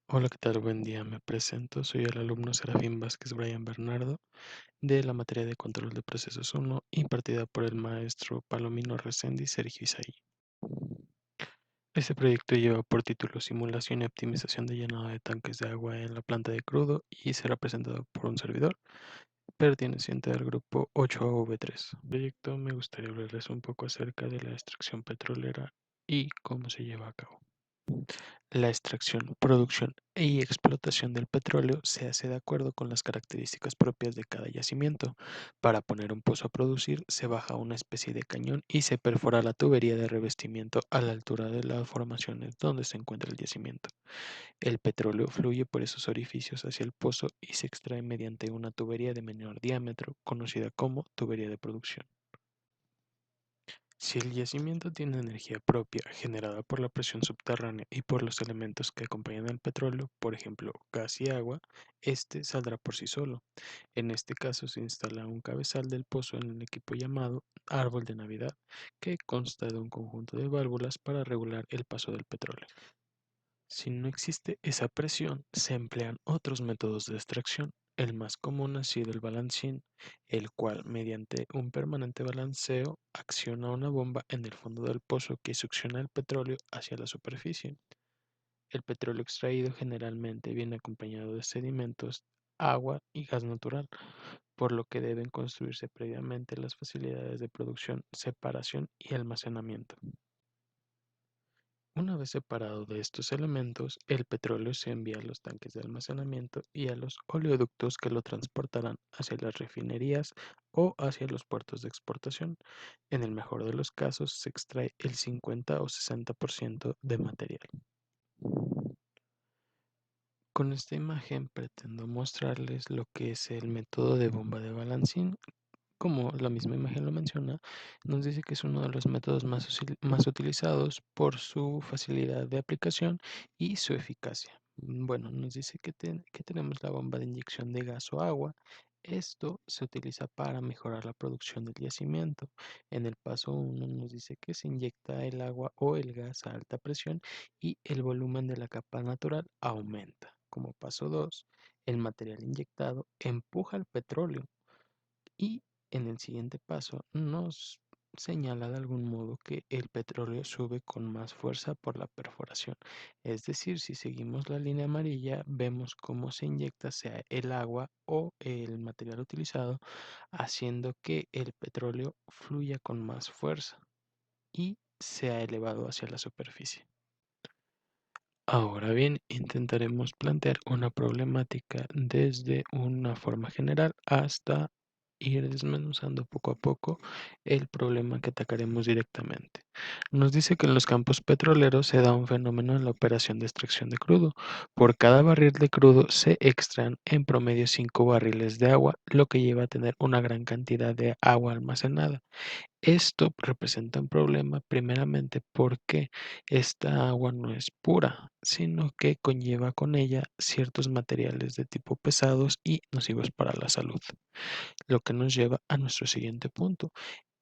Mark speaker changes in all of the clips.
Speaker 1: Hola, ¿qué tal? Buen día, me presento. Soy el alumno Serafín Vázquez Brian Bernardo de la materia de Control de Procesos 1, impartida por el maestro Palomino Reséndiz y Sergio Isaí. Este proyecto lleva por título Simulación y optimización de llenado de tanques de agua en la planta de crudo y será presentado por un servidor perteneciente al grupo 8AV3. En el proyecto me gustaría hablarles un poco acerca de la extracción petrolera y cómo se lleva a cabo. La extracción, producción y explotación del petróleo se hace de acuerdo con las características propias de cada yacimiento. Para poner un pozo a producir, se baja una especie de cañón y se perfora la tubería de revestimiento a la altura de las formaciones donde se encuentra el yacimiento. El petróleo fluye por esos orificios hacia el pozo y se extrae mediante una tubería de menor diámetro, conocida como tubería de producción. Si el yacimiento tiene energía propia generada por la presión subterránea y por los elementos que acompañan al petróleo, por ejemplo, gas y agua, este saldrá por sí solo. En este caso se instala un cabezal del pozo en el equipo llamado árbol de Navidad, que consta de un conjunto de válvulas para regular el paso del petróleo. Si no existe esa presión, se emplean otros métodos de extracción. El más común ha sido el balancín, el cual, mediante un permanente balanceo, acciona una bomba en el fondo del pozo que succiona el petróleo hacia la superficie. El petróleo extraído generalmente viene acompañado de sedimentos, agua y gas natural, por lo que deben construirse previamente las facilidades de producción, separación y almacenamiento. Una vez separado de estos elementos, el petróleo se envía a los tanques de almacenamiento y a los oleoductos que lo transportarán hacia las refinerías o hacia los puertos de exportación. En el mejor de los casos, se extrae el 50 o 60% de material. Con esta imagen pretendo mostrarles lo que es el método de bomba de balancín. Como la misma imagen lo menciona, nos dice que es uno de los métodos más utilizados por su facilidad de aplicación y su eficacia. Bueno, nos dice que tenemos la bomba de inyección de gas o agua. Esto se utiliza para mejorar la producción del yacimiento. En el paso 1 nos dice que se inyecta el agua o el gas a alta presión y el volumen de la capa natural aumenta. Como paso 2, el material inyectado empuja el petróleo y en el siguiente paso nos señala de algún modo que el petróleo sube con más fuerza por la perforación. Es decir, si seguimos la línea amarilla, vemos cómo se inyecta sea el agua o el material utilizado, haciendo que el petróleo fluya con más fuerza y sea elevado hacia la superficie. Ahora bien, intentaremos plantear una problemática desde una forma general hasta ir desmenuzando poco a poco el problema que atacaremos directamente. Nos dice que en los campos petroleros se da un fenómeno en la operación de extracción de crudo. Por cada barril de crudo se extraen en promedio 5 barriles de agua, lo que lleva a tener una gran cantidad de agua almacenada. Esto representa un problema primeramente porque esta agua no es pura, sino que conlleva con ella ciertos materiales de tipo pesados y nocivos para la salud, lo que nos lleva a nuestro siguiente punto.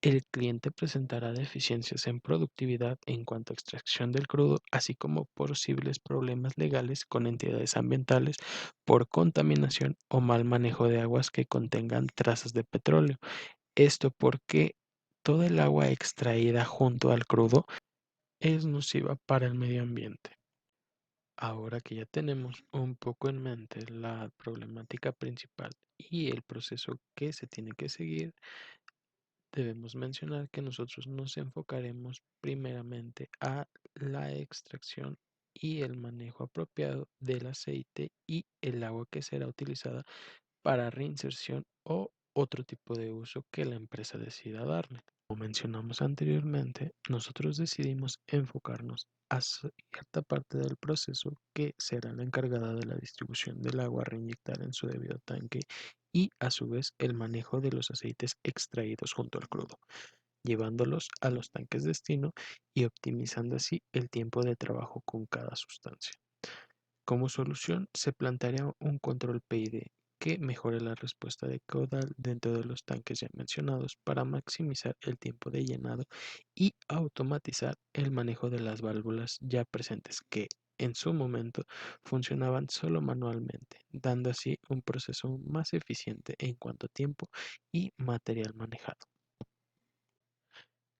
Speaker 1: El cliente presentará deficiencias en productividad en cuanto a extracción del crudo, así como posibles problemas legales con entidades ambientales por contaminación o mal manejo de aguas que contengan trazas de petróleo. Esto porque toda el agua extraída junto al crudo es nociva para el medio ambiente. Ahora que ya tenemos un poco en mente la problemática principal y el proceso que se tiene que seguir, debemos mencionar que nosotros nos enfocaremos primeramente a la extracción y el manejo apropiado del aceite y el agua que será utilizada para reinserción o otro tipo de uso que la empresa decida darle. Como mencionamos anteriormente, nosotros decidimos enfocarnos a cierta parte del proceso que será la encargada de la distribución del agua a reinyectar en su debido tanque y a su vez el manejo de los aceites extraídos junto al crudo, llevándolos a los tanques destino y optimizando así el tiempo de trabajo con cada sustancia. Como solución, se plantearía un control PID que mejore la respuesta de caudal dentro de los tanques ya mencionados para maximizar el tiempo de llenado y automatizar el manejo de las válvulas ya presentes que en su momento funcionaban solo manualmente, dando así un proceso más eficiente en cuanto a tiempo y material manejado.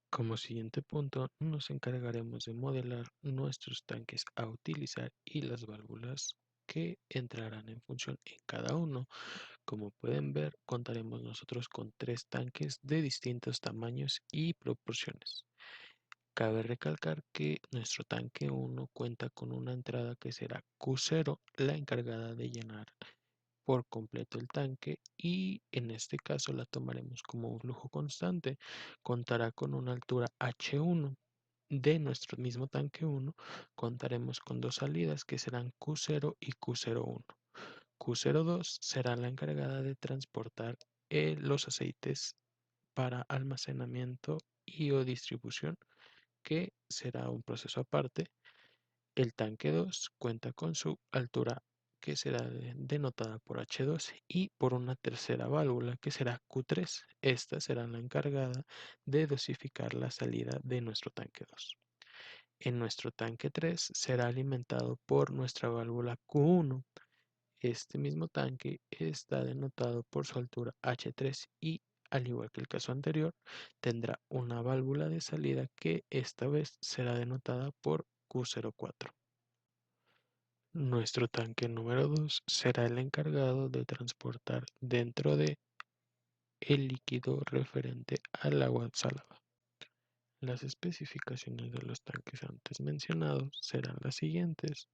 Speaker 1: Como siguiente punto, nos encargaremos de modelar nuestros tanques a utilizar y las válvulas que entrarán en función en cada uno. Como pueden ver, contaremos nosotros con 3 tanques de distintos tamaños y proporciones. Cabe recalcar que nuestro tanque 1 cuenta con una entrada que será Q0, la encargada de llenar por completo el tanque, y en este caso la tomaremos como un flujo constante. Contará con una altura H1. De nuestro mismo tanque 1 contaremos con 2 salidas que serán Q0 y Q01. Q02 será la encargada de transportar los aceites para almacenamiento y o distribución, que será un proceso aparte. El tanque 2 cuenta con su altura, que será denotada por H2, y por una tercera válvula que será Q3. Esta será la encargada de dosificar la salida de nuestro tanque 2. En nuestro tanque 3 será alimentado por nuestra válvula Q1. Este mismo tanque está denotado por su altura H3 y, al igual que el caso anterior, tendrá una válvula de salida que esta vez será denotada por Q04. Nuestro tanque número 2 será el encargado de transportar dentro de el líquido referente al agua salada. Las especificaciones de los tanques antes mencionados serán las siguientes.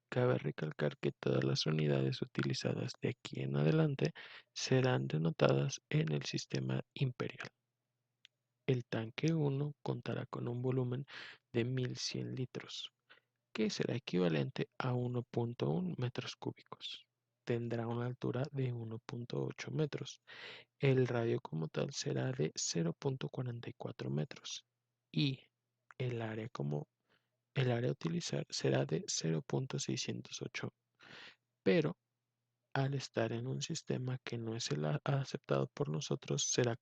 Speaker 1: Cabe recalcar que todas las unidades utilizadas de aquí en adelante serán denotadas en el sistema imperial. El tanque 1 contará con un volumen de 1100 litros, que será equivalente a 1.1 metros cúbicos. Tendrá una altura de 1.8 metros. El radio como tal será de 0.44 metros y el área a utilizar será de 0.608, pero al estar en un sistema que no es el aceptado por nosotros, será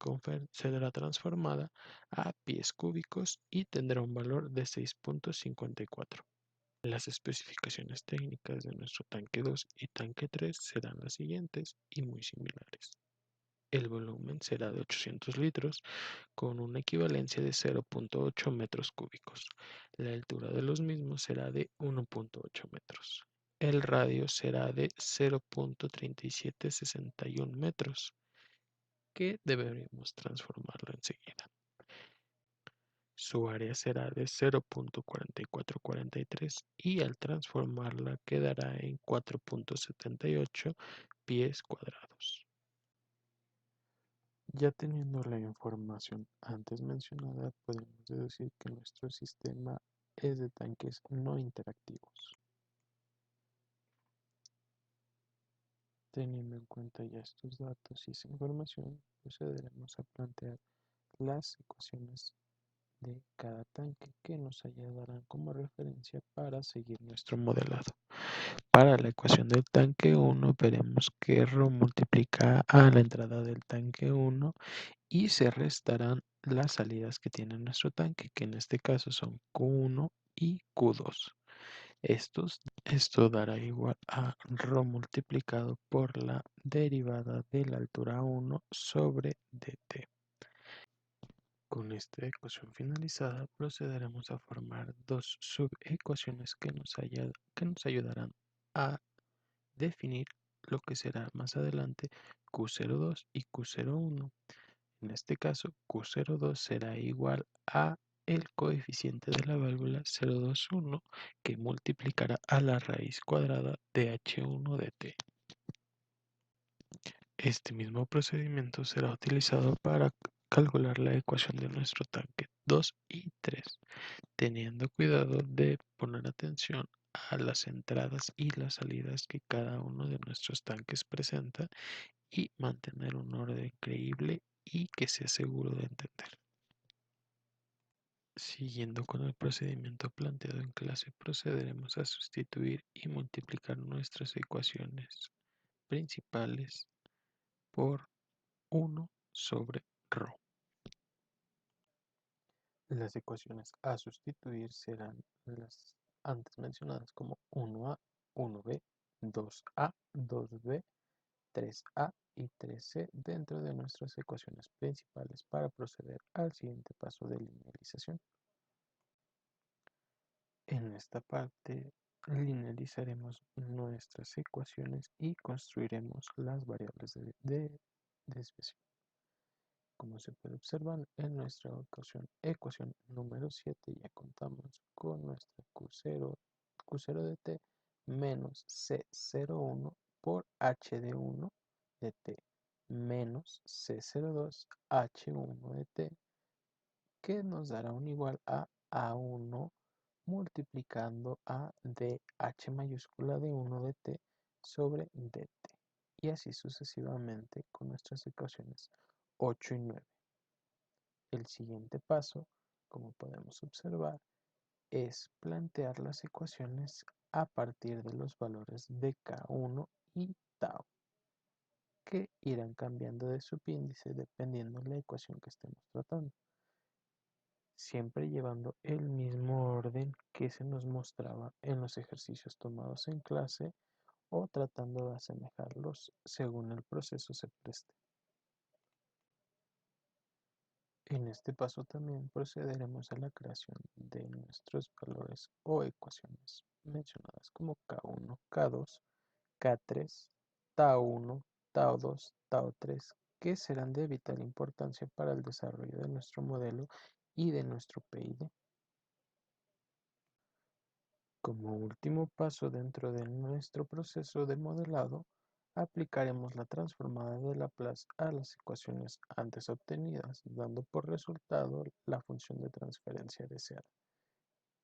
Speaker 1: transformada a pies cúbicos y tendrá un valor de 6.54. Las especificaciones técnicas de nuestro tanque 2 y tanque 3 serán las siguientes y muy similares. El volumen será de 800 litros con una equivalencia de 0.8 metros cúbicos. La altura de los mismos será de 1.8 metros. El radio será de 0.3761 metros, que deberíamos transformarlo enseguida. Su área será de 0.4443 y al transformarla quedará en 4.78 pies cuadrados. Ya teniendo la información antes mencionada, podemos deducir que nuestro sistema es de tanques no interactivos. Teniendo en cuenta ya estos datos y esa información, procederemos a plantear las ecuaciones de cada tanque que nos ayudarán como referencia para seguir nuestro modelado. Para la ecuación del tanque 1 veremos que Rho multiplica a la entrada del tanque 1 y se restarán las salidas que tiene nuestro tanque, que en este caso son Q1 y Q2. Esto dará igual a Rho multiplicado por la derivada de la altura 1 sobre dt. Con esta ecuación finalizada, procederemos a formar dos subecuaciones que nos ayudarán a definir lo que será más adelante Q02 y Q01. En este caso, Q02 será igual a el coeficiente de la válvula 021, que multiplicará a la raíz cuadrada de H1 de T. Este mismo procedimiento será utilizado para calcular la ecuación de nuestro tanque 2 y 3, teniendo cuidado de poner atención a las entradas y las salidas que cada uno de nuestros tanques presenta y mantener un orden creíble y que sea seguro de entender. Siguiendo con el procedimiento planteado en clase, procederemos a sustituir y multiplicar nuestras ecuaciones principales por 1 sobre ρ. Las ecuaciones a sustituir serán las antes mencionadas como 1A, 1B, 2A, 2B, 3A y 3C dentro de nuestras ecuaciones principales para proceder al siguiente paso de linealización. En esta parte linealizaremos nuestras ecuaciones y construiremos las variables de desviación. Como se puede observar en nuestra ecuación número 7 ya contamos con nuestra Q0 de t menos C01 por H de 1 de t menos C02 H1 de t, que nos dará un igual a A1 multiplicando a dH mayúscula de 1 de t sobre dt, y así sucesivamente con nuestras ecuaciones 8 y 9. El siguiente paso, como podemos observar, es plantear las ecuaciones a partir de los valores de K1 y tau, que irán cambiando de subíndice dependiendo de la ecuación que estemos tratando, siempre llevando el mismo orden que se nos mostraba en los ejercicios tomados en clase o tratando de asemejarlos según el proceso se preste. En este paso también procederemos a la creación de nuestros valores o ecuaciones mencionadas como K1, K2, K3, Tau1, Tau2, Tau3, que serán de vital importancia para el desarrollo de nuestro modelo y de nuestro PID. Como último paso dentro de nuestro proceso de modelado, aplicaremos la transformada de Laplace a las ecuaciones antes obtenidas, dando por resultado la función de transferencia deseada.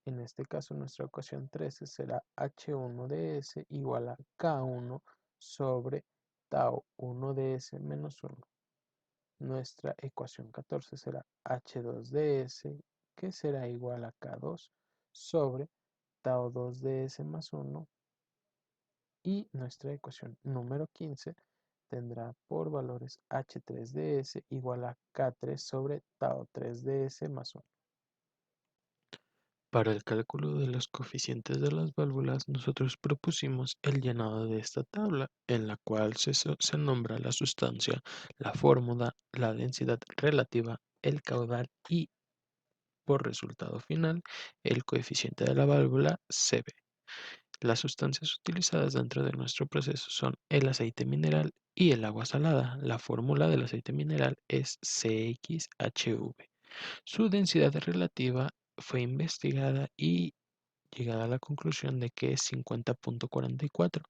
Speaker 1: En este caso, nuestra ecuación 13 será h1 de s igual a k1 sobre tau 1 de s menos 1. Nuestra ecuación 14 será h2 de s, que será igual a k2 sobre tau 2 de s más 1, y nuestra ecuación número 15 tendrá por valores h3 de s igual a k3 sobre tau 3 de s más 1. Para el cálculo de los coeficientes de las válvulas, nosotros propusimos el llenado de esta tabla, en la cual se nombra la sustancia, la fórmula, la densidad relativa, el caudal y, por resultado final, el coeficiente de la válvula CB. Las sustancias utilizadas dentro de nuestro proceso son el aceite mineral y el agua salada. La fórmula del aceite mineral es CXHV. Su densidad relativa fue investigada y llegada a la conclusión de que es 50.44.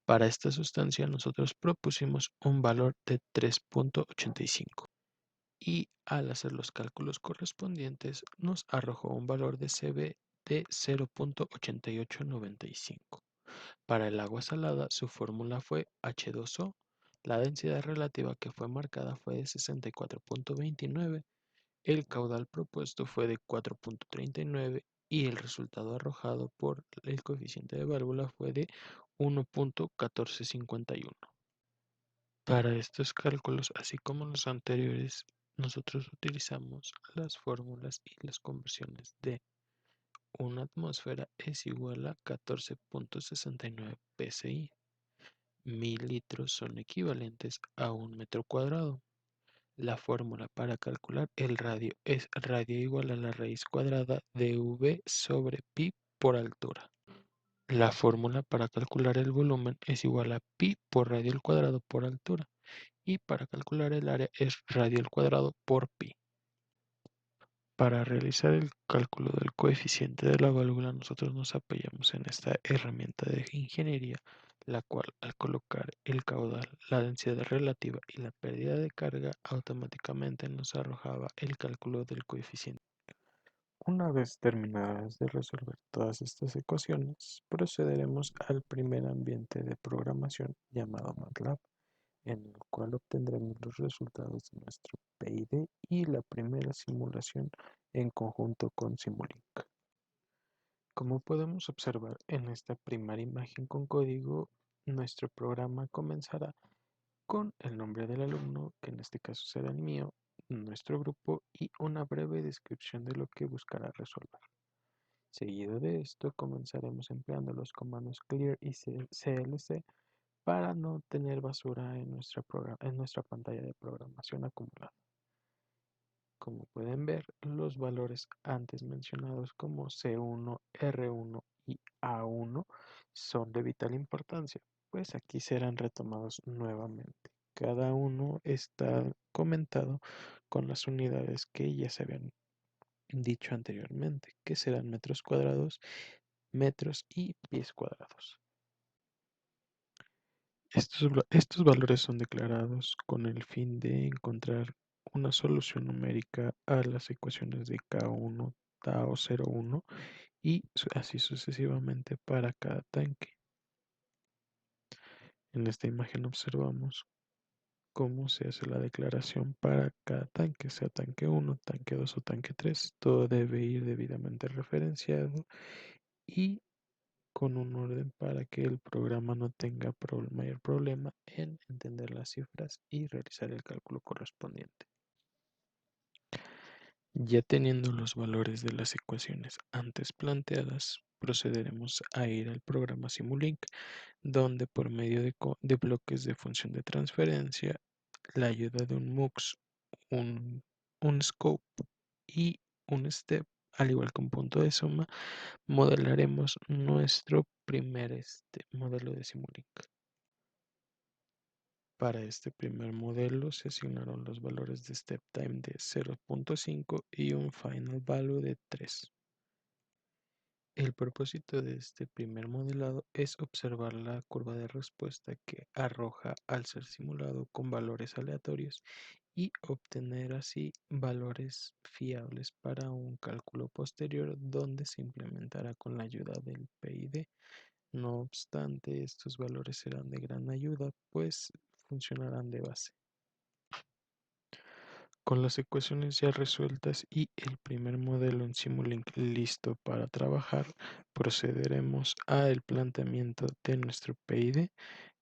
Speaker 1: Para esta sustancia nosotros propusimos un valor de 3.85 y al hacer los cálculos correspondientes nos arrojó un valor de CB de 0.8895. Para el agua salada su fórmula fue H2O. La densidad relativa que fue marcada fue de 64.29. El caudal propuesto fue de 4.39 y el resultado arrojado por el coeficiente de válvula fue de 1.1451. Para estos cálculos, así como los anteriores, nosotros utilizamos las fórmulas y las conversiones de una atmósfera es igual a 14.69 psi. 1000 litros son equivalentes a un metro cuadrado. La fórmula para calcular el radio es radio igual a la raíz cuadrada de V sobre pi por altura. La fórmula para calcular el volumen es igual a pi por radio al cuadrado por altura. Y para calcular el área es radio al cuadrado por pi. Para realizar el cálculo del coeficiente de la válvula, nosotros nos apoyamos en esta herramienta de ingeniería, la cual al colocar el caudal, la densidad relativa y la pérdida de carga, automáticamente nos arrojaba el cálculo del coeficiente. Una vez terminadas de resolver todas estas ecuaciones, procederemos al primer ambiente de programación llamado MATLAB, en el cual obtendremos los resultados de nuestro PID y la primera simulación en conjunto con Simulink. Como podemos observar en esta primera imagen con código, nuestro programa comenzará con el nombre del alumno, que en este caso será el mío, nuestro grupo y una breve descripción de lo que buscará resolver. Seguido de esto, comenzaremos empleando los comandos clear y clc para no tener basura en en nuestra pantalla de programación acumulada. Como pueden ver, los valores antes mencionados como C1, R1 y A1 son de vital importancia, pues aquí serán retomados nuevamente. Cada uno está comentado con las unidades que ya se habían dicho anteriormente, que serán metros cuadrados, metros y pies cuadrados. Estos valores son declarados con el fin de encontrar una solución numérica a las ecuaciones de K1, Tao 01 y así sucesivamente para cada tanque. En esta imagen observamos cómo se hace la declaración para cada tanque, sea tanque 1, tanque 2 o tanque 3. Todo debe ir debidamente referenciado y con un orden para que el programa no tenga mayor problema en entender las cifras y realizar el cálculo correspondiente. Ya teniendo los valores de las ecuaciones antes planteadas, procederemos a ir al programa Simulink, donde por medio de bloques de función de transferencia, la ayuda de un MUX, un, un scope y un step, al igual que un punto de suma, modelaremos nuestro primer modelo de Simulink. Para este primer modelo se asignaron los valores de step time de 0.5 y un final value de 3. El propósito de este primer modelado es observar la curva de respuesta que arroja al ser simulado con valores aleatorios y obtener así valores fiables para un cálculo posterior donde se implementará con la ayuda del PID. No obstante, estos valores serán de gran ayuda, pues funcionarán de base. Con las ecuaciones ya resueltas y el primer modelo en Simulink listo para trabajar, procederemos al planteamiento de nuestro PID,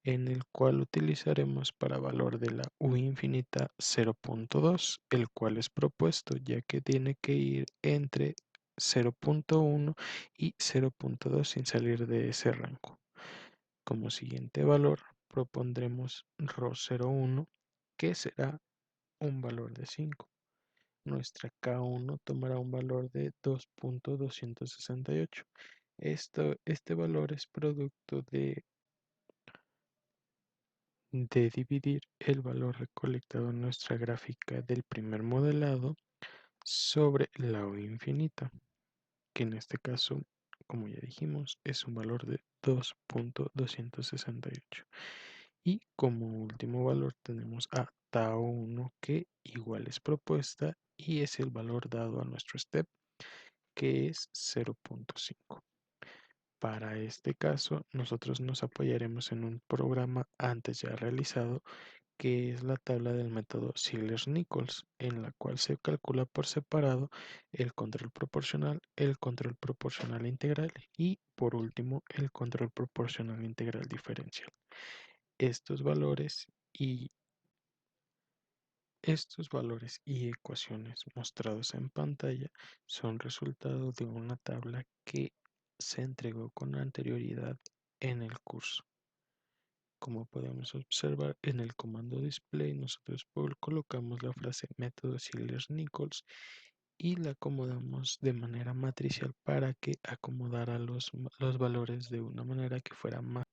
Speaker 1: en el cual utilizaremos para valor de la U infinita 0.2, el cual es propuesto ya que tiene que ir entre 0.1 y 0.2 sin salir de ese rango. Como siguiente valor, propondremos ρ01, que será un valor de 5. Nuestra K1 tomará un valor de 2.268. Este valor es producto de dividir el valor recolectado en nuestra gráfica del primer modelado sobre la U infinita, que en este caso, como ya dijimos, es un valor de 2.268. Y como último valor tenemos a Tau1, que igual es propuesta y es el valor dado a nuestro step, que es 0.5. Para este caso, nosotros nos apoyaremos en un programa antes ya realizado, que es la tabla del método Ziegler-Nichols, en la cual se calcula por separado el control proporcional integral y, por último, el control proporcional integral diferencial. Estos valores y Estos valores y ecuaciones mostrados en pantalla son resultado de una tabla que se entregó con anterioridad en el curso. Como podemos observar en el comando display, nosotros colocamos la frase método Ziegler-Nichols y la acomodamos de manera matricial para que acomodara los valores de una manera que fuera más.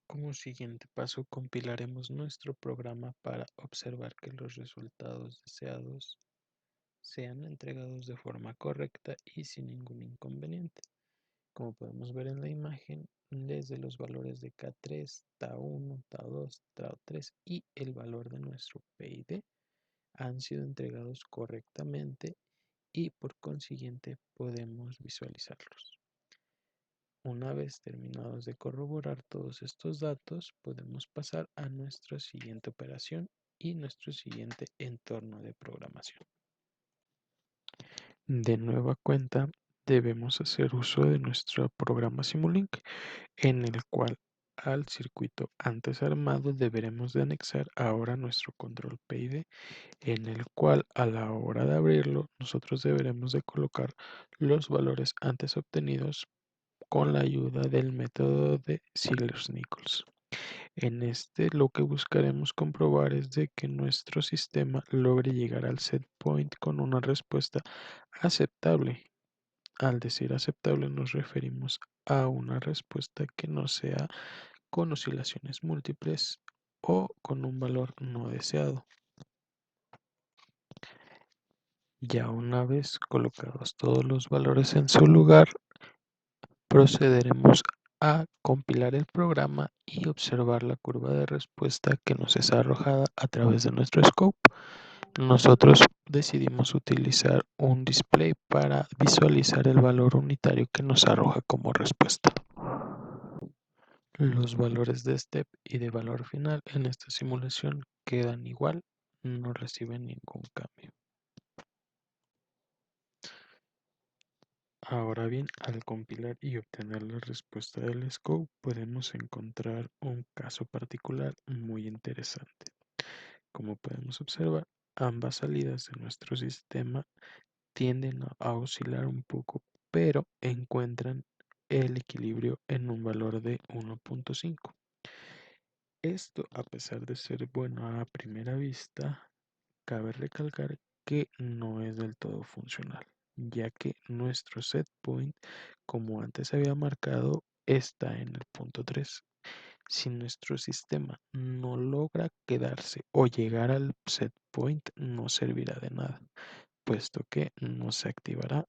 Speaker 1: Como siguiente paso, compilaremos nuestro programa para observar que los resultados deseados sean entregados de forma correcta y sin ningún inconveniente. Como podemos ver en la imagen, desde los valores de K3, Ta1, Ta2, Ta3 y el valor de nuestro PID han sido entregados correctamente y por consiguiente podemos visualizarlos. Una vez terminados de corroborar todos estos datos, podemos pasar a nuestra siguiente operación y nuestro siguiente entorno de programación. De nueva cuenta, debemos hacer uso de nuestro programa Simulink, en el cual al circuito antes armado deberemos de anexar ahora nuestro control PID, en el cual a la hora de abrirlo nosotros deberemos de colocar los valores antes obtenidos con la ayuda del método de Ziegler-Nichols. En este lo que buscaremos comprobar es de que nuestro sistema logre llegar al set point con una respuesta aceptable. Al decir aceptable nos referimos a una respuesta que no sea con oscilaciones múltiples o con un valor no deseado. Ya una vez colocados todos los valores en su lugar, procederemos a compilar el programa y observar la curva de respuesta que nos es arrojada a través de nuestro scope. Nosotros decidimos utilizar un display para visualizar el valor unitario que nos arroja como respuesta. Los valores de step y de valor final en esta simulación quedan igual, no reciben ningún cambio. Ahora bien, al compilar y obtener la respuesta del scope, podemos encontrar un caso particular muy interesante. Como podemos observar, ambas salidas de nuestro sistema tienden a oscilar un poco, pero encuentran el equilibrio en un valor de 1.5. Esto, a pesar de ser bueno a primera vista, cabe recalcar que no es del todo funcional, ya que nuestro set point, como antes había marcado, está en el punto 3. Si nuestro sistema no logra quedarse o llegar al set point, no servirá de nada, puesto que no se activará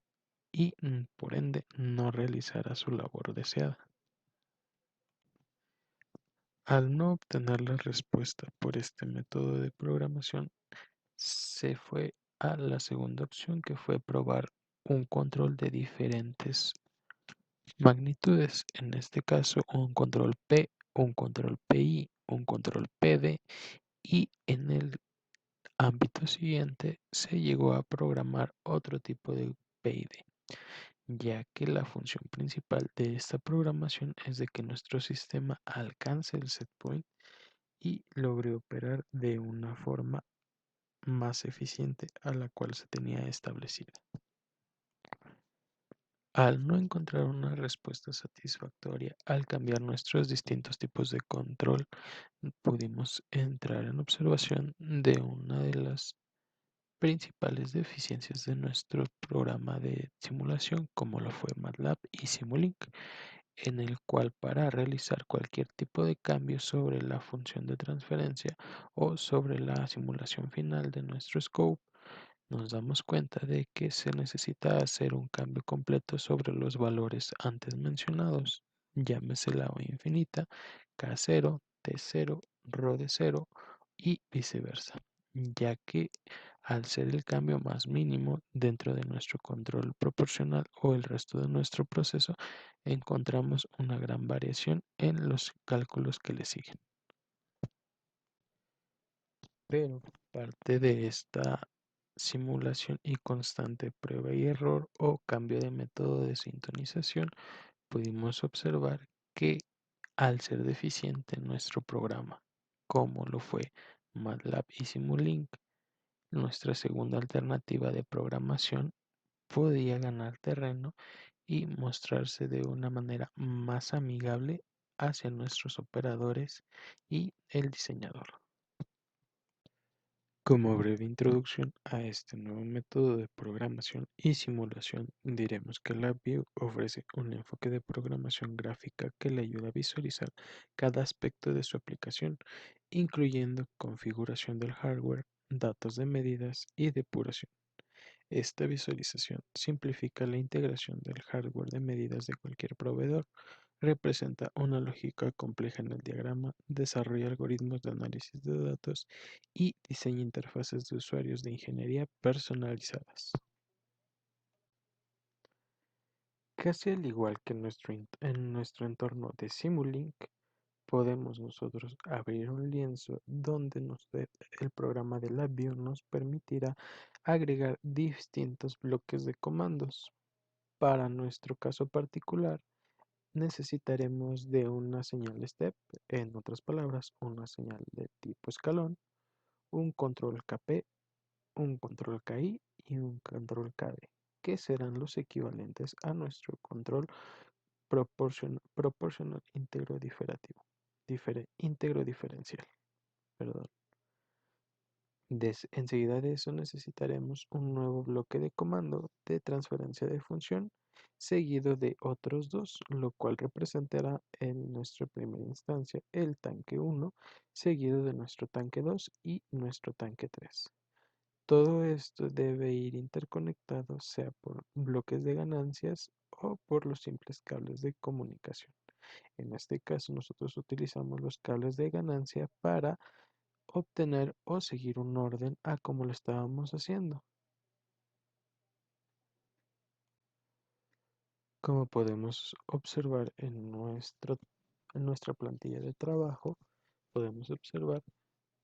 Speaker 1: y por ende no realizará su labor deseada. Al no obtener la respuesta por este método de programación, se fue a la segunda opción, que fue probar un control de diferentes magnitudes, en este caso un control P, un control PI, un control PD, y en el ámbito siguiente se llegó a programar otro tipo de PID, ya que la función principal de esta programación es de que nuestro sistema alcance el set point y logre operar de una forma más eficiente a la cual se tenía establecida. Al no encontrar una respuesta satisfactoria al cambiar nuestros distintos tipos de control, pudimos entrar en observación de una de las principales deficiencias de nuestro programa de simulación, como lo fue MATLAB y Simulink, en el cual para realizar cualquier tipo de cambio sobre la función de transferencia o sobre la simulación final de nuestro scope, nos damos cuenta de que se necesita hacer un cambio completo sobre los valores antes mencionados, llámese la O infinita, K0, T0, Rho de 0 y viceversa, ya que al ser el cambio más mínimo dentro de nuestro control proporcional o el resto de nuestro proceso, encontramos una gran variación en los cálculos que le siguen. Pero parte de esta simulación y constante prueba y error o cambio de método de sintonización, pudimos observar que al ser deficiente nuestro programa, como lo fue MATLAB y Simulink, nuestra segunda alternativa de programación podía ganar terreno y mostrarse de una manera más amigable hacia nuestros operadores y el diseñador. Como breve introducción a este nuevo método de programación y simulación, diremos que LabVIEW ofrece un enfoque de programación gráfica que le ayuda a visualizar cada aspecto de su aplicación, incluyendo configuración del hardware, datos de medidas y depuración. Esta visualización simplifica la integración del hardware de medidas de cualquier proveedor, representa una lógica compleja en el diagrama, desarrolla algoritmos de análisis de datos y diseña interfaces de usuarios de ingeniería personalizadas. Casi al igual que en nuestro entorno de Simulink, podemos nosotros abrir un lienzo donde el programa de LabVIEW nos permitirá agregar distintos bloques de comandos. Para nuestro caso particular, necesitaremos de una señal step, en otras palabras, una señal de tipo escalón, un control KP, un control KI y un control KD, que serán los equivalentes a nuestro control proporcional íntegro diferencial, íntegro diferencial, perdón. Enseguida de eso necesitaremos un nuevo bloque de comando de transferencia de función seguido de otros dos, lo cual representará en nuestra primera instancia el tanque 1 seguido de nuestro tanque 2 y nuestro tanque 3. Todo esto debe ir interconectado sea por bloques de ganancias o por los simples cables de comunicación. En este caso nosotros utilizamos los cables de ganancia para obtener o seguir un orden a como lo estábamos haciendo. Como podemos observar en nuestra plantilla de trabajo, podemos observar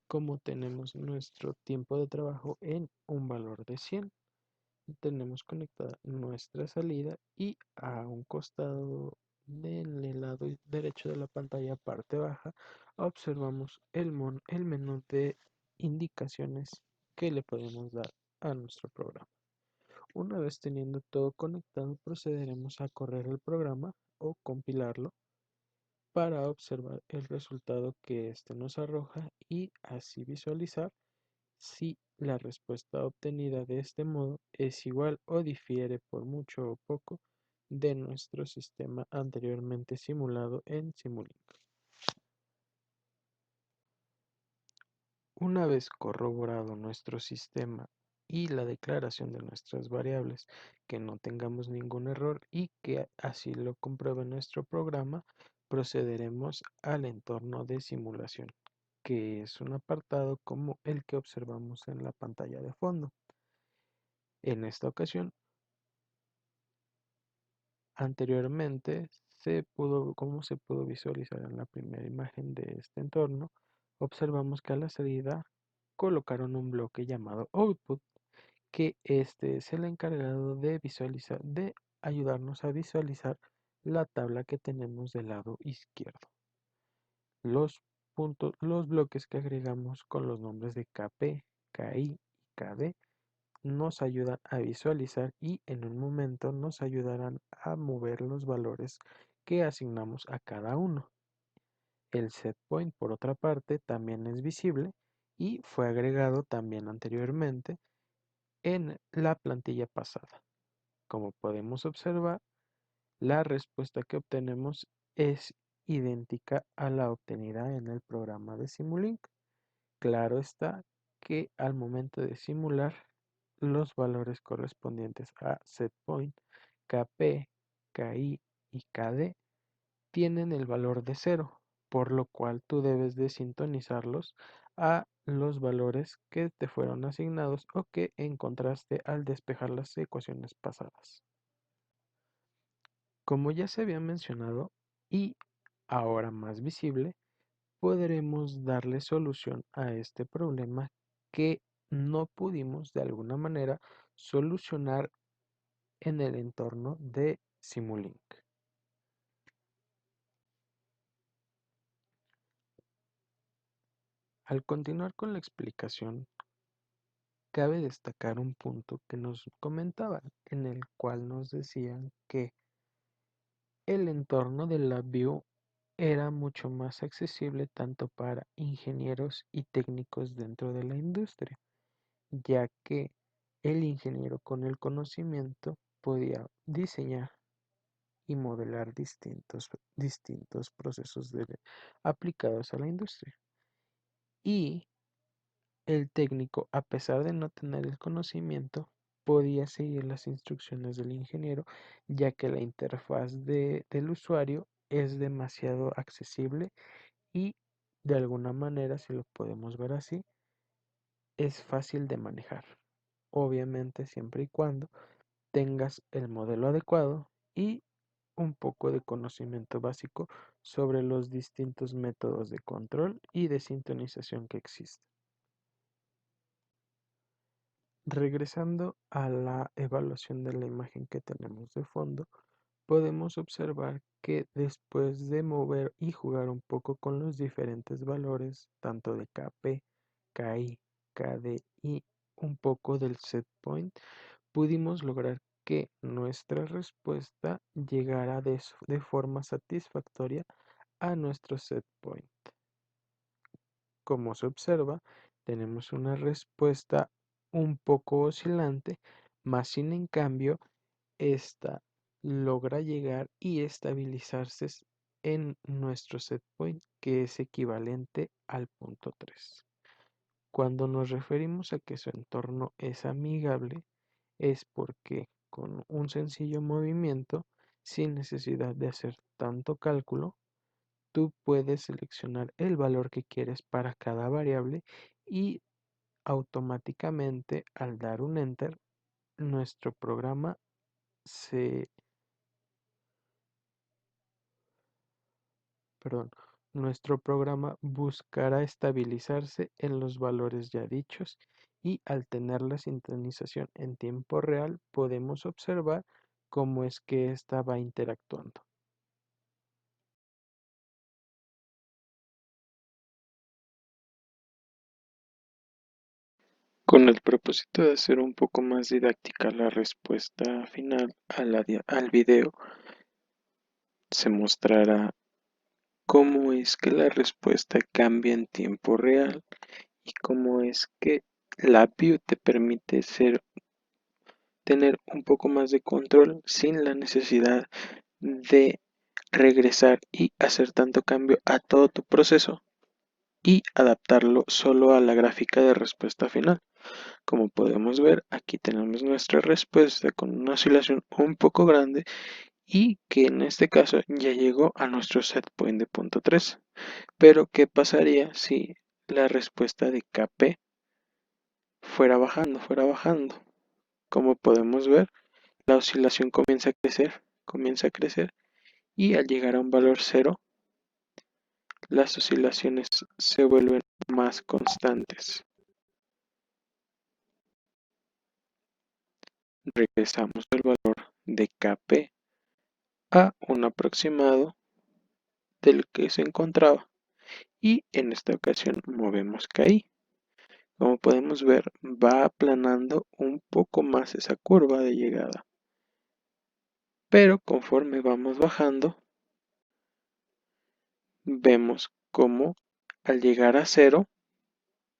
Speaker 1: cómo tenemos nuestro tiempo de trabajo en un valor de 100. Tenemos conectada nuestra salida y a un costado del lado derecho de la pantalla, parte baja, observamos el menú de indicaciones que le podemos dar a nuestro programa. Una vez teniendo todo conectado, procederemos a correr el programa o compilarlo para observar el resultado que éste nos arroja y así visualizar si la respuesta obtenida de este modo es igual o difiere por mucho o poco de nuestro sistema anteriormente simulado en Simulink. Una vez corroborado nuestro sistema y la declaración de nuestras variables, que no tengamos ningún error y que así lo compruebe nuestro programa, procederemos al entorno de simulación, que es un apartado como el que observamos en la pantalla de fondo. En esta ocasión, anteriormente como se pudo visualizar en la primera imagen de este entorno, observamos que a la salida colocaron un bloque llamado output, que este es el encargado de visualizar, de ayudarnos a visualizar la tabla que tenemos del lado izquierdo. Los bloques que agregamos con los nombres de KP, KI y KD nos ayudan a visualizar y en un momento nos ayudarán a mover los valores que asignamos a cada uno. El setpoint, por otra parte, también es visible y fue agregado también anteriormente en la plantilla pasada. Como podemos observar, la respuesta que obtenemos es idéntica a la obtenida en el programa de Simulink. Claro está que al momento de simular los valores correspondientes a setpoint, KP, KI y KD tienen el valor de 0, por lo cual tú debes de sintonizarlos a los valores que te fueron asignados o que encontraste al despejar las ecuaciones pasadas. Como ya se había mencionado y ahora más visible, podremos darle solución a este problema que no pudimos de alguna manera solucionar en el entorno de Simulink. Al continuar con la explicación, cabe destacar un punto que nos comentaban, en el cual nos decían que el entorno de LabVIEW era mucho más accesible tanto para ingenieros y técnicos dentro de la industria, ya que el ingeniero con el conocimiento podía diseñar y modelar distintos procesos aplicados a la industria. Y el técnico, a pesar de no tener el conocimiento, podía seguir las instrucciones del ingeniero, ya que la interfaz del usuario es demasiado accesible y de alguna manera, si lo podemos ver así, es fácil de manejar. Obviamente siempre y cuando tengas el modelo adecuado y un poco de conocimiento básico sobre los distintos métodos de control y de sintonización que existen. Regresando a la evaluación de la imagen que tenemos de fondo, podemos observar que después de mover y jugar un poco con los diferentes valores, tanto de KP, KI, KD y un poco del set point, pudimos lograr que nuestra respuesta llegara de forma satisfactoria a nuestro set point. Como se observa, tenemos una respuesta un poco oscilante, más sin en cambio, esta logra llegar y estabilizarse en nuestro set point, que es equivalente al punto 3. Cuando nos referimos a que su entorno es amigable, es porque con un sencillo movimiento, sin necesidad de hacer tanto cálculo, tú puedes seleccionar el valor que quieres para cada variable y automáticamente al dar un enter, nuestro programa se, perdón, nuestro programa buscará estabilizarse en los valores ya dichos y al tener la sincronización en tiempo real podemos observar cómo es que ésta va interactuando. Con el propósito de hacer un poco más didáctica la respuesta final al video, se mostrará cómo es que la respuesta cambia en tiempo real y cómo es que la view te permite tener un poco más de control sin la necesidad de regresar y hacer tanto cambio a todo tu proceso y adaptarlo solo a la gráfica de respuesta final. Como podemos ver, aquí tenemos nuestra respuesta con una oscilación un poco grande y que en este caso ya llegó a nuestro set point de punto 3. Pero, ¿qué pasaría si la respuesta de KP fuera bajando, fuera bajando? Como podemos ver, la oscilación comienza a crecer y al llegar a un valor cero, las oscilaciones se vuelven más constantes. Regresamos el valor de KP a un aproximado del que se encontraba y en esta ocasión movemos KI. Como podemos ver, va aplanando un poco más esa curva de llegada. Pero conforme vamos bajando, vemos cómo al llegar a cero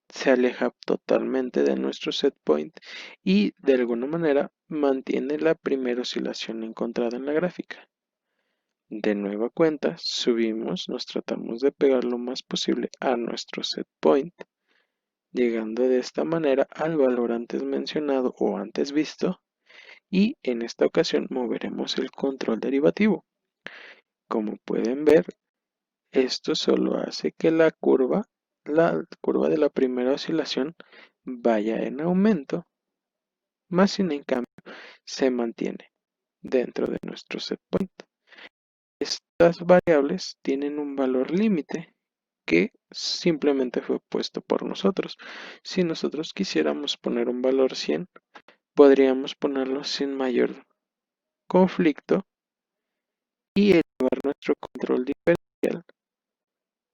Speaker 1: se aleja totalmente de nuestro set point y de alguna manera mantiene la primera oscilación encontrada en la gráfica. De nueva cuenta, subimos, nos tratamos de pegar lo más posible a nuestro set point, llegando de esta manera al valor antes mencionado o antes visto, y en esta ocasión moveremos el control derivativo. Como pueden ver, esto solo hace que la curva de la primera oscilación vaya en aumento, más sin en cambio se mantiene dentro de nuestro set point. Estas variables tienen un valor límite que simplemente fue puesto por nosotros. Si nosotros quisiéramos poner un valor 100, podríamos ponerlo sin mayor conflicto y elevar nuestro control diferencial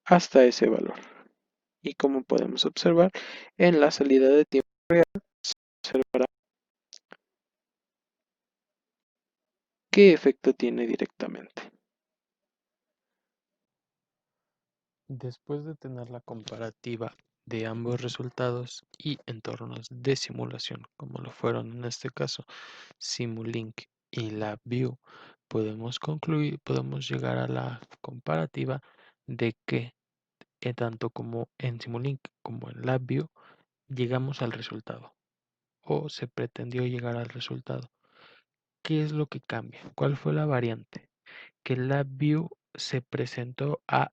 Speaker 1: hasta ese valor. Y como podemos observar, en la salida de tiempo real se observará qué efecto tiene directamente. Después de tener la comparativa de ambos resultados y entornos de simulación, como lo fueron en este caso Simulink y LabVIEW, podemos llegar a la comparativa de que tanto como en Simulink como en LabVIEW llegamos al resultado o se pretendió llegar al resultado. ¿Qué es lo que cambia? ¿Cuál fue la variante? Que LabVIEW se presentó a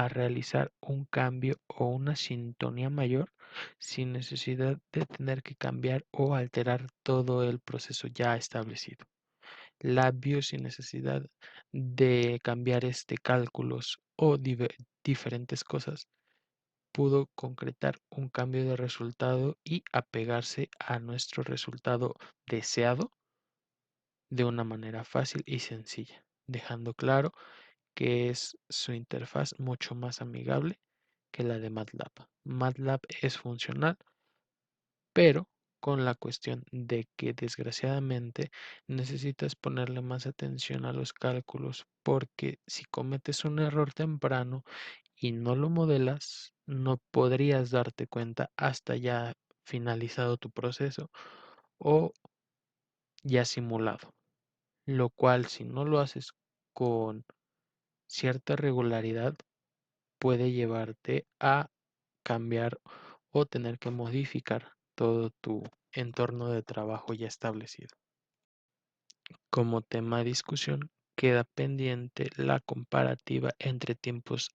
Speaker 1: realizar un cambio o una sintonía mayor sin necesidad de tener que cambiar o alterar todo el proceso ya establecido. LabVIEW sin necesidad de cambiar cálculos o diferentes cosas pudo concretar un cambio de resultado y apegarse a nuestro resultado deseado de una manera fácil y sencilla. dejando claro que es su interfaz mucho más amigable que la de MATLAB. MATLAB es funcional, pero con la cuestión de que desgraciadamente necesitas ponerle más atención a los cálculos porque si cometes un error temprano y no lo modelas, no podrías darte cuenta hasta ya finalizado tu proceso o ya simulado, lo cual si no lo haces con cierta regularidad puede llevarte a cambiar o tener que modificar todo tu entorno de trabajo ya establecido. Como tema de discusión queda pendiente la comparativa entre tiempos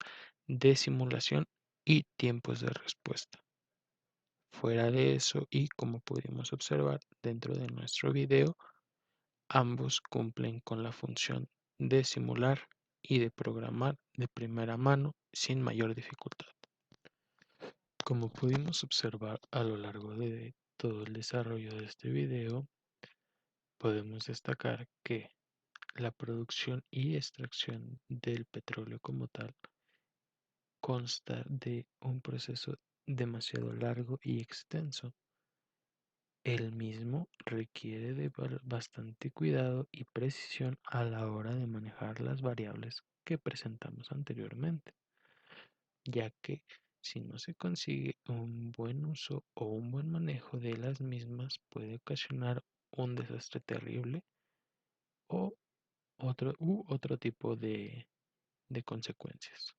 Speaker 1: de simulación y tiempos de respuesta. Fuera de eso, y como pudimos observar dentro de nuestro video, ambos cumplen con la función de simular y de programar de primera mano sin mayor dificultad. Como pudimos observar a lo largo de todo el desarrollo de este video, podemos destacar que la producción y extracción del petróleo como tal consta de un proceso demasiado largo y extenso. El mismo requiere de bastante cuidado y precisión a la hora de manejar las variables que presentamos anteriormente, ya que si no se consigue un buen uso o un buen manejo de las mismas puede ocasionar un desastre terrible o otro tipo de consecuencias.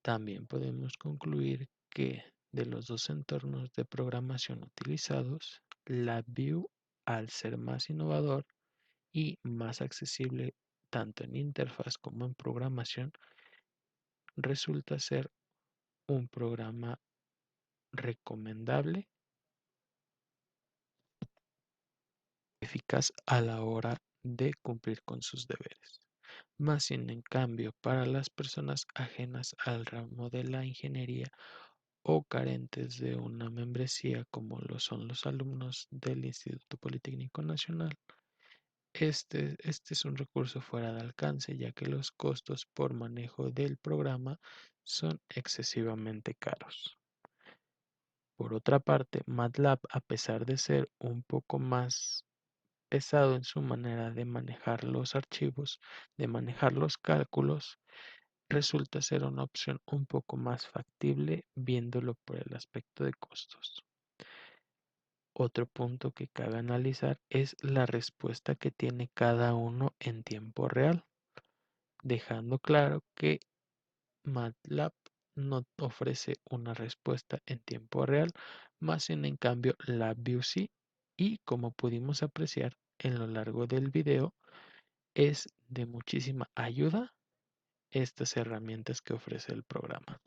Speaker 1: También podemos concluir que de los dos entornos de programación utilizados, la Vue, al ser más innovador y más accesible tanto en interfaz como en programación, resulta ser un programa recomendable, eficaz a la hora de cumplir con sus deberes. Más sin en cambio, para las personas ajenas al ramo de la ingeniería o carentes de una membresía como lo son los alumnos del Instituto Politécnico Nacional, este es un recurso fuera de alcance ya que los costos por manejo del programa son excesivamente caros. Por otra parte, MATLAB, a pesar de ser un poco más pesado en su manera de manejar los archivos, de manejar los cálculos, resulta ser una opción un poco más factible viéndolo por el aspecto de costos. Otro punto que cabe analizar es la respuesta que tiene cada uno en tiempo real, dejando claro que MATLAB no ofrece una respuesta en tiempo real, más en cambio LabVIEW sí, y como pudimos apreciar en lo largo del video, es de muchísima ayuda estas herramientas que ofrece el programa.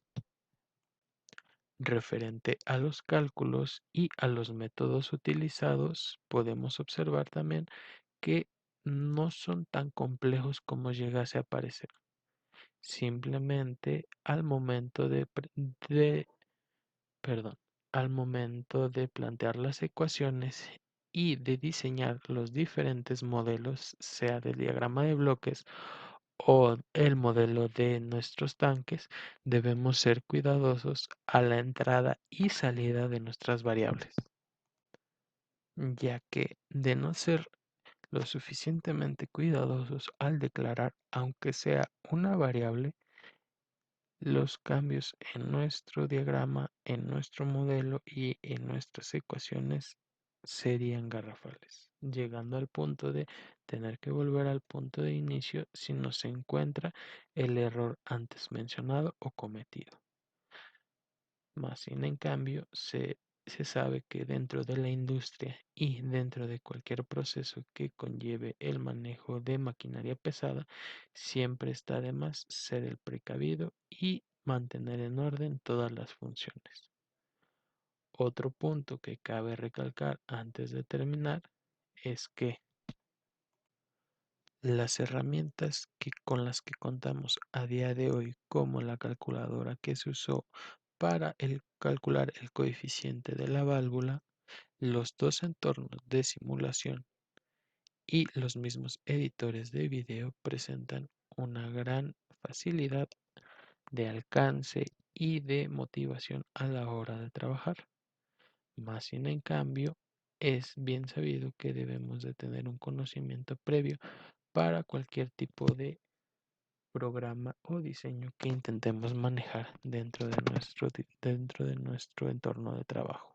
Speaker 1: Referente a los cálculos y a los métodos utilizados, podemos observar también que no son tan complejos como llegase a parecer. Simplemente perdón, al momento de plantear las ecuaciones y de diseñar los diferentes modelos, sea del diagrama de bloques o el modelo de nuestros tanques, debemos ser cuidadosos a la entrada y salida de nuestras variables, ya que de no ser lo suficientemente cuidadosos al declarar, aunque sea una variable, los cambios en nuestro diagrama, en nuestro modelo y en nuestras ecuaciones serían garrafales, llegando al punto de tener que volver al punto de inicio si no se encuentra el error antes mencionado o cometido. Más sin en cambio, se sabe que dentro de la industria y dentro de cualquier proceso que conlleve el manejo de maquinaria pesada, siempre está de más ser el precavido y mantener en orden todas las funciones. Otro punto que cabe recalcar antes de terminar es que las herramientas con las que contamos a día de hoy, como la calculadora que se usó para calcular el coeficiente de la válvula, los dos entornos de simulación y los mismos editores de video presentan una gran facilidad de alcance y de motivación a la hora de trabajar. Más sin en cambio, es bien sabido que debemos de tener un conocimiento previo para cualquier tipo de programa o diseño que intentemos manejar dentro de nuestro entorno de trabajo.